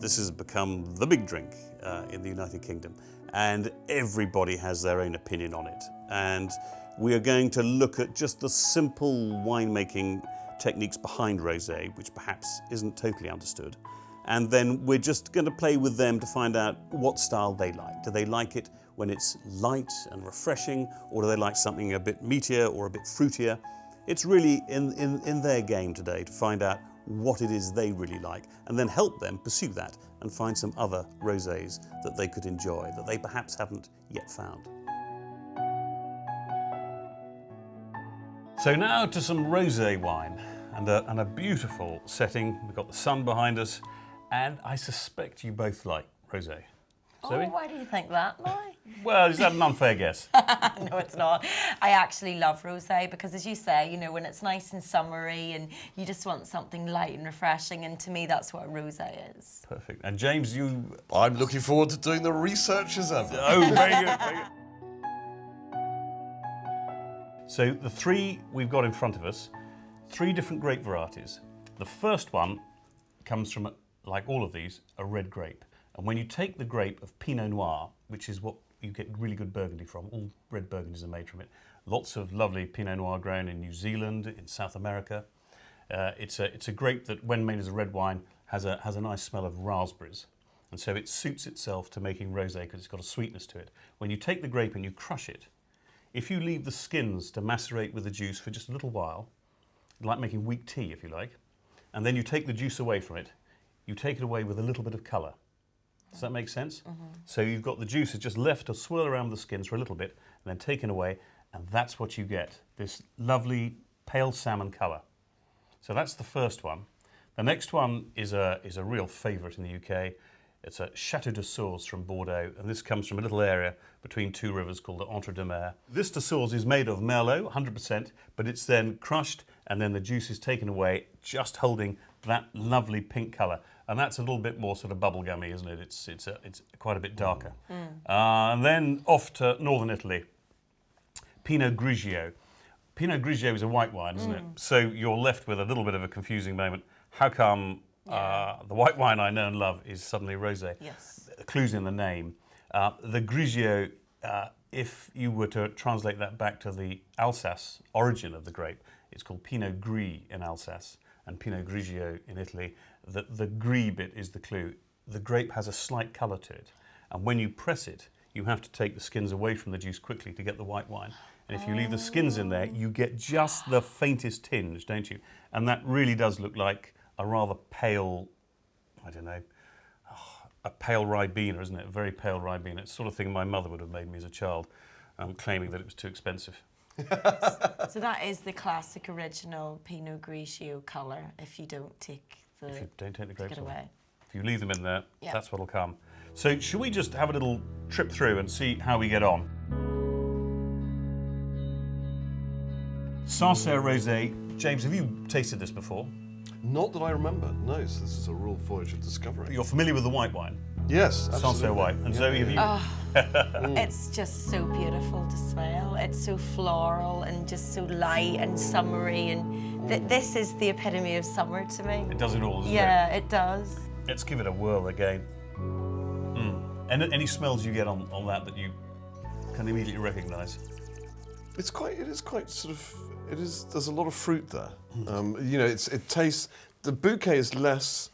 this has become the big drink in the United Kingdom, and everybody has their own opinion on it. And we are going to look at just the simple winemaking techniques behind rosé, which perhaps isn't totally understood. And then we're just going to play with them to find out what style they like. Do they like it when it's light and refreshing, or do they like something a bit meatier or a bit fruitier? It's really in their game today to find out what it is they really like, and then help them pursue that and find some other rosés that they could enjoy that they perhaps haven't yet found. So now to some rosé wine and a beautiful setting. We've got the sun behind us, and I suspect you both like rosé. Zoe? Oh, why do you think that, Mike? Well, is that an unfair guess? No, it's not. I actually love rosé because, as you say, you know, when it's nice and summery and you just want something light and refreshing, and to me that's what rosé is. Perfect. And James, you... I'm looking forward to doing the research as ever. Oh, very good, very good. So the three we've got in front of us, 3 different grape varieties. The first one comes from, like all of these, a red grape. And when you take the grape of Pinot Noir, which is what you get really good Burgundy from, all red Burgundies are made from it. Lots of lovely Pinot Noir grown in New Zealand, in South America. It's a grape that, when made as a red wine, has a nice smell of raspberries. And so it suits itself to making rosé because it's got a sweetness to it. When you take the grape and you crush it, if you leave the skins to macerate with the juice for just a little while, like making weak tea if you like, and then you take the juice away from it, you take it away with a little bit of colour. Does that make sense? Mm-hmm. So you've got the juice is just left to swirl around the skins for a little bit and then taken away, and that's what you get, this lovely pale salmon colour. So that's the first one. The next one is a real favourite in the UK. It's a Chateau de Source from Bordeaux, and this comes from a little area between 2 rivers called the Entre-deux-Mers. This de Source is made of Merlot, 100%, but it's then crushed and then the juice is taken away, just holding that lovely pink colour. And that's a little bit more sort of bubblegummy, isn't it? It's quite a bit darker. And then off to northern Italy, Pinot Grigio. Pinot Grigio is a white wine, isn't it? So you're left with a little bit of a confusing moment. How come the white wine I know and love is suddenly rosé? Yes. Clues in the name. The Grigio, if you were to translate that back to the Alsace origin of the grape, it's called Pinot Gris in Alsace and Pinot Grigio in Italy. The gris bit is the clue. The grape has a slight colour to it, and when you press it, you have to take the skins away from the juice quickly to get the white wine. And if you leave the skins in there, you get just the faintest tinge, don't you? And that really does look like a rather pale, I don't know, a pale Ribena, isn't it? A very pale Ribena. It's the sort of thing my mother would have made me as a child, claiming that it was too expensive. So that is the classic original Pinot Grigio colour if you don't take the, If you don't take the grapes away. If you leave them in there, Yeah. that's what'll come. So should we just have a little trip through and see how we get on? Sancerre Rosé. James, have you tasted this before? Not that I remember, no, so this is a real voyage of discovery. You're familiar with the white wine? Yes, absolutely. Sancerre white. And Zoe, have you? It's just so beautiful to smell. It's so floral and just so light and summery, and this is the epitome of summer to me. It does it all, doesn't it? Yeah, it does. Let's give it a whirl again. And any smells you get on that you can immediately recognise? It is quite sort of, there's a lot of fruit there. You know, it tastes, the bouquet is less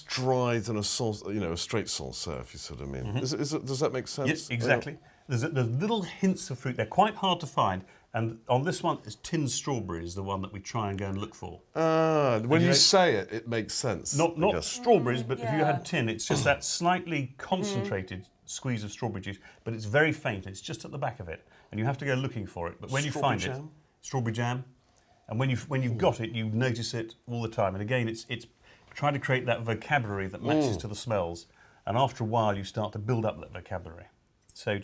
dry than a straight Sancerre, if you sort of mean. Does that make sense? Yes, exactly. There's little hints of fruit. They're quite hard to find. And on this one, it's tinned strawberry is the one that we try and go and look for. When you say it, it makes sense. Not strawberries, but if you had tin, it's just that slightly concentrated squeeze of strawberry juice, but it's very faint. It's just at the back of it, and you have to go looking for it. But when you find it, strawberry jam, and when you've got it, you notice it all the time. And again, it's trying to create that vocabulary that matches to the smells, and after a while, you start to build up that vocabulary. So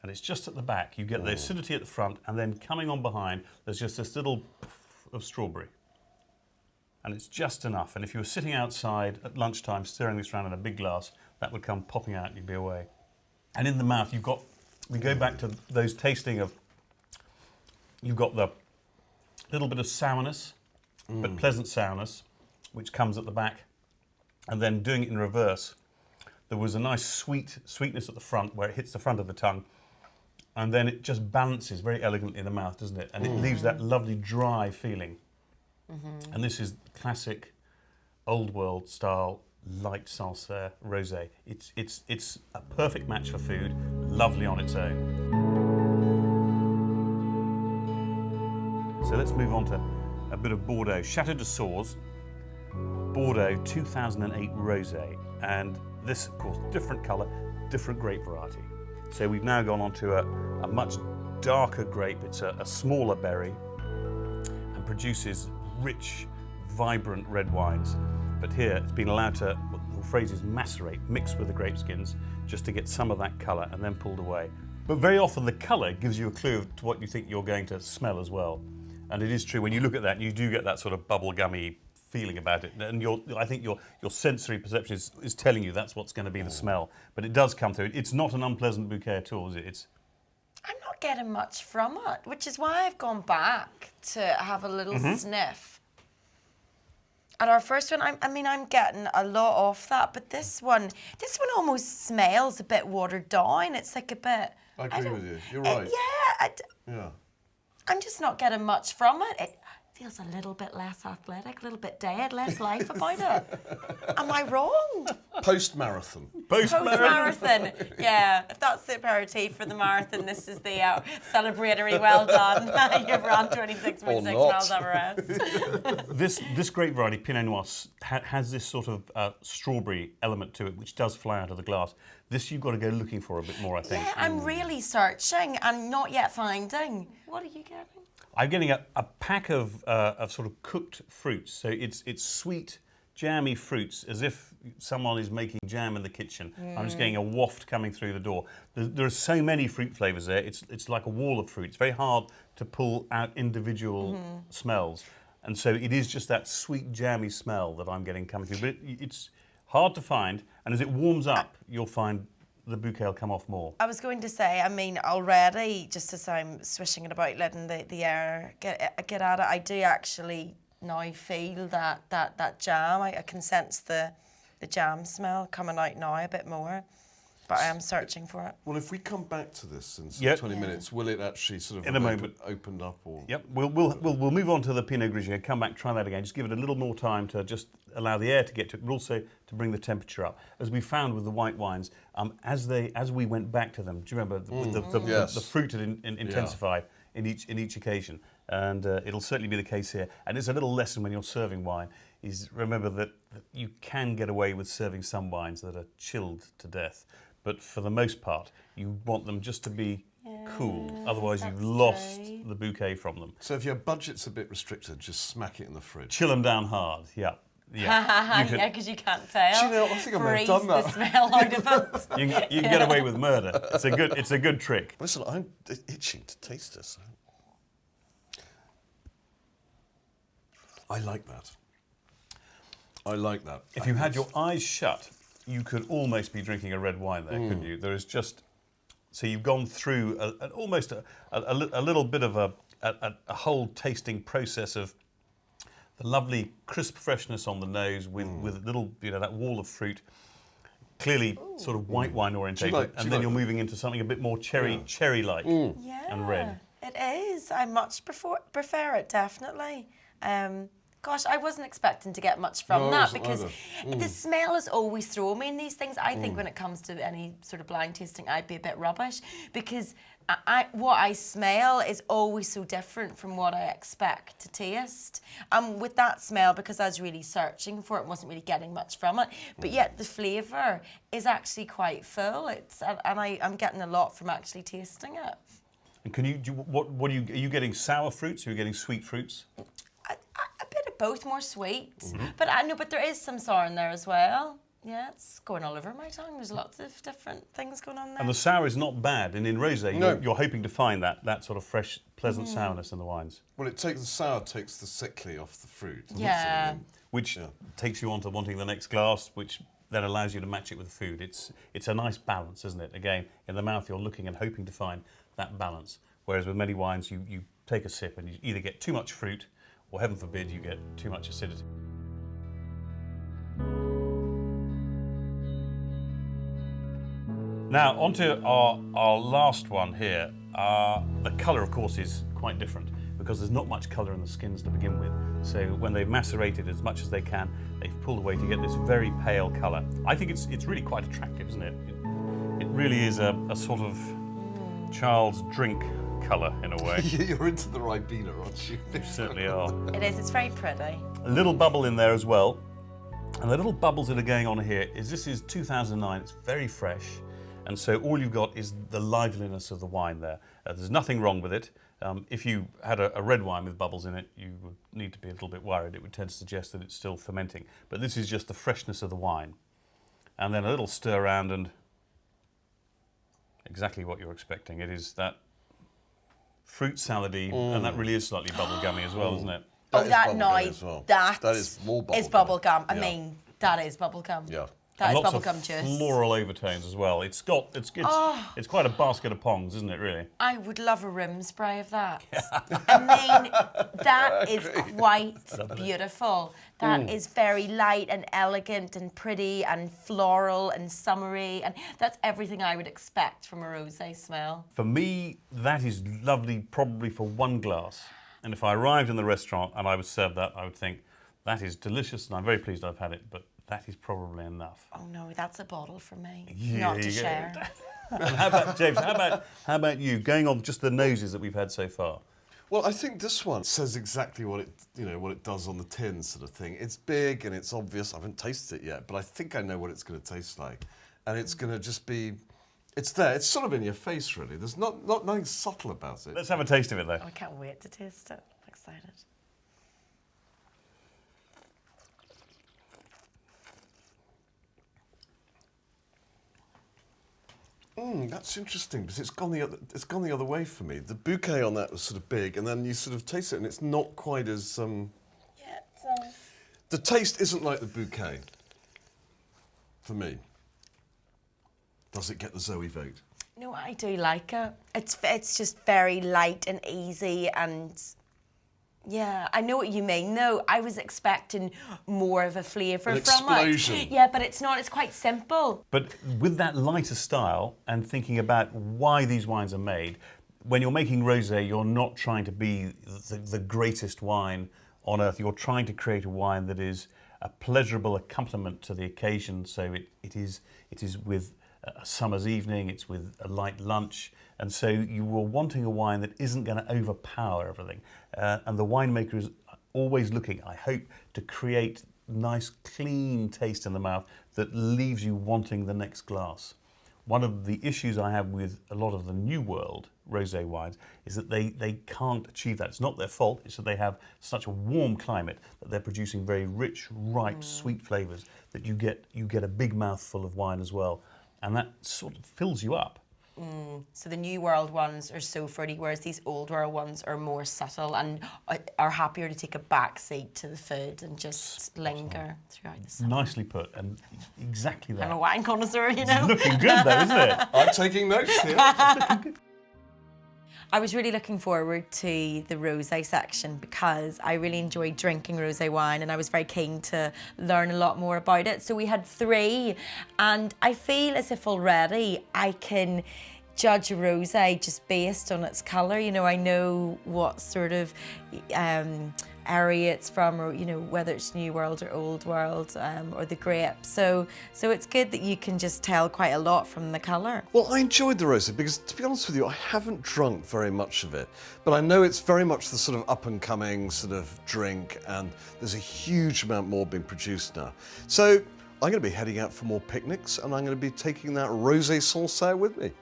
and it's just at the back. You get the acidity at the front, and then coming on behind, there's just this little puff of strawberry. And it's just enough. And if you were sitting outside at lunchtime, stirring this around in a big glass, that would come popping out and you'd be away. And in the mouth, we go back to those tasting of, you've got the little bit of sourness, but pleasant sourness. which comes at the back, and then doing it in reverse, there was a nice sweetness at the front where it hits the front of the tongue, and then it just balances very elegantly in the mouth, doesn't it? And it leaves that lovely dry feeling. And this is classic, old world style light Sancerre rosé. It's a perfect match for food, lovely on its own. So let's move on to a bit of Bordeaux. Chateau de Sores, Bordeaux 2008 rosé, and this, of course, different colour, different grape variety. So we've now gone on to a much darker grape. It's a smaller berry and produces rich, vibrant red wines. But here it's been allowed to, the phrase is macerate, mixed with the grape skins, just to get some of that colour and then pulled away. But very often the colour gives you a clue to what you think you're going to smell as well. And it is true, when you look at that, you do get that sort of bubblegummy feeling about it. And I think your sensory perception is telling you that's what's going to be the smell. But it does come through. It's not an unpleasant bouquet at all, is it? I'm not getting much from it, which is why I've gone back to have a little sniff. At our first one, I'm getting a lot off that, but this one almost smells a bit watered down. It's like a bit. I agree with you. You're right. Yeah. I'm just not getting much from it. It feels a little bit less athletic, a little bit dead, less life about it. Am I wrong? Post-marathon. Post-marathon. Yeah, if that's the aperitif for the marathon, this is the celebratory well done. You've run 26.6 miles Everest. This grape variety, Pinot Noir, has this sort of strawberry element to it, which does fly out of the glass. This you've got to go looking for a bit more, I think. Yeah, I'm really searching and not yet finding. What are you getting? I'm getting a pack of sort of cooked fruits. So it's sweet, jammy fruits, as if someone is making jam in the kitchen. I'm just getting a waft coming through the door. There are so many fruit flavours there. It's like a wall of fruit. It's very hard to pull out individual smells. And so it is just that sweet, jammy smell that I'm getting coming through. But it's hard to find. And as it warms up, you'll find the bouquet will come off more. I was going to say, already, just as I'm swishing it about, letting the air get at it, I do actually now feel that jam. I can sense the jam smell coming out now a bit more. But I am searching for it. Well, if we come back to this in sort of 20 minutes, will it actually sort of in a moment opened up? Or? Yep, we'll move on to the Pinot Grigio, come back, try that again, just give it a little more time to just allow the air to get to it, but also to bring the temperature up. As we found with the white wines, as we went back to them, do you remember the fruit had intensified in each occasion, and it'll certainly be the case here. And it's a little lesson when you're serving wine, is remember that you can get away with serving some wines that are chilled to death. But for the most part, you want them just to be cool. Otherwise, you've lost the bouquet from them. So if your budget's a bit restricted, just smack it in the fridge. Chill them down hard, yeah. Yeah, because you can't tell. Do you know, I think I may have done that. The smell out of it. You can get away with murder. It's a good trick. Listen, I'm itching to taste this. I like that. If you had your eyes shut, you could almost be drinking a red wine there, couldn't you? There is just, so you've gone through almost a little bit of a whole tasting process of the lovely crisp freshness on the nose with little, that wall of fruit, clearly sort of white wine orientated, and then you're moving into something a bit more cherry-like and red. It is. I much prefer it, definitely. Gosh, I wasn't expecting to get much from that because the smell is always throwing me in these things. I think when it comes to any sort of blind tasting, I'd be a bit rubbish because what I smell is always so different from what I expect to taste. With that smell, because I was really searching for it, wasn't really getting much from it, but yet the flavour is actually quite full. I'm getting a lot from actually tasting it. And can you are you getting sour fruits? Or are you getting sweet fruits? A bit of both, more sweet. But I know, but there is some sour in there as well. Yeah, it's going all over my tongue. There's lots of different things going on there. And the sour is not bad. And in Rosé, you're hoping to find that sort of fresh, pleasant sourness in the wines. Well, the sour takes the sickly off the fruit. Yeah. Which takes you on to wanting the next glass, which then allows you to match it with food. It's a nice balance, isn't it? Again, in the mouth, you're looking and hoping to find that balance. Whereas with many wines, you take a sip and you either get too much fruit, or heaven forbid, you get too much acidity. Now, onto our last one here. The colour, of course, is quite different because there's not much colour in the skins to begin with. So when they've macerated as much as they can, they've pulled away to get this very pale colour. I think it's really quite attractive, isn't it? It really is a sort of child's drink colour in a way. You're into the Ribena, aren't you? You certainly are. It is. It's very pretty. A little bubble in there as well. And the little bubbles that are going on here is this is 2009. It's very fresh. And so all you've got is the liveliness of the wine there. There's nothing wrong with it. If you had a red wine with bubbles in it, you would need to be a little bit worried. It would tend to suggest that it's still fermenting. But this is just the freshness of the wine. And then a little stir around and exactly what you're expecting. It is that fruit salady, and that really is slightly bubblegummy as well, isn't it? That night, well. that is more bubblegum. is bubblegum. I Yeah. mean, that is bubblegum. Yeah. That is Lots of bubblegum juice. floral overtones as well. It's quite a basket of pongs, isn't it, really? I would love a room spray of that. I mean, that is quite beautiful. That is very light and elegant and pretty and floral and summery, and that's everything I would expect from a rosé smell. For me, that is lovely probably for one glass. And if I arrived in the restaurant and I was served that, I would think, that is delicious and I'm very pleased I've had it, but that is probably enough. Oh no, that's a bottle for me, Yeah, not to you get share. And how about, James, how about you, going on just the noses that we've had so far? Well, I think this one says exactly what it does on the tin, sort of thing. It's big and it's obvious. I haven't tasted it yet, but I think I know what it's going to taste like, and it's going to just be. It's there. It's sort of in your face, really. There's nothing subtle about it. Let's have a taste of it, though. I can't wait to taste it. I'm excited. That's interesting because it's gone the other way for me. The bouquet on that was sort of big, and then you sort of taste it, and it's not quite as. Yeah. The taste isn't like the bouquet. For me. Does it get the Zoe vote? No, I do like it. It's just very light and easy, and yeah, I know what you mean. though. I was expecting more of a flavour An from explosion. it. Yeah, but it's not. It's quite simple. But with that lighter style and thinking about why these wines are made, when you're making rosé, you're not trying to be the greatest wine on earth. You're trying to create a wine that is a pleasurable accompaniment to the occasion. So it is with a summer's evening, it's with a light lunch, and so you were wanting a wine that isn't going to overpower everything. And the winemaker is always looking, I hope, to create nice, clean taste in the mouth that leaves you wanting the next glass. One of the issues I have with a lot of the New World rosé wines is that they can't achieve that. It's not their fault, it's that they have such a warm climate that they're producing very rich, ripe, sweet flavours that you get a big mouthful of wine as well. And that sort of fills you up. So the New World ones are so fruity, whereas these Old World ones are more subtle and are happier to take a back seat to the food and just linger throughout the summer. Nicely put, and exactly that. I'm a wine connoisseur, you know. Looking good though, isn't it? I'm taking notes here. I was really looking forward to the rosé section because I really enjoyed drinking rosé wine and I was very keen to learn a lot more about it. So we had 3, and I feel as if already I can judge a rosé just based on its colour. You know, I know what sort of area it's from, or you know, whether it's New World or Old World, or the grape. So it's good that you can just tell quite a lot from the colour. Well, I enjoyed the rosé because, to be honest with you, I haven't drunk very much of it, but I know it's very much the sort of up-and-coming sort of drink, and there's a huge amount more being produced now. So I'm going to be heading out for more picnics, and I'm going to be taking that rosé Sancerre with me.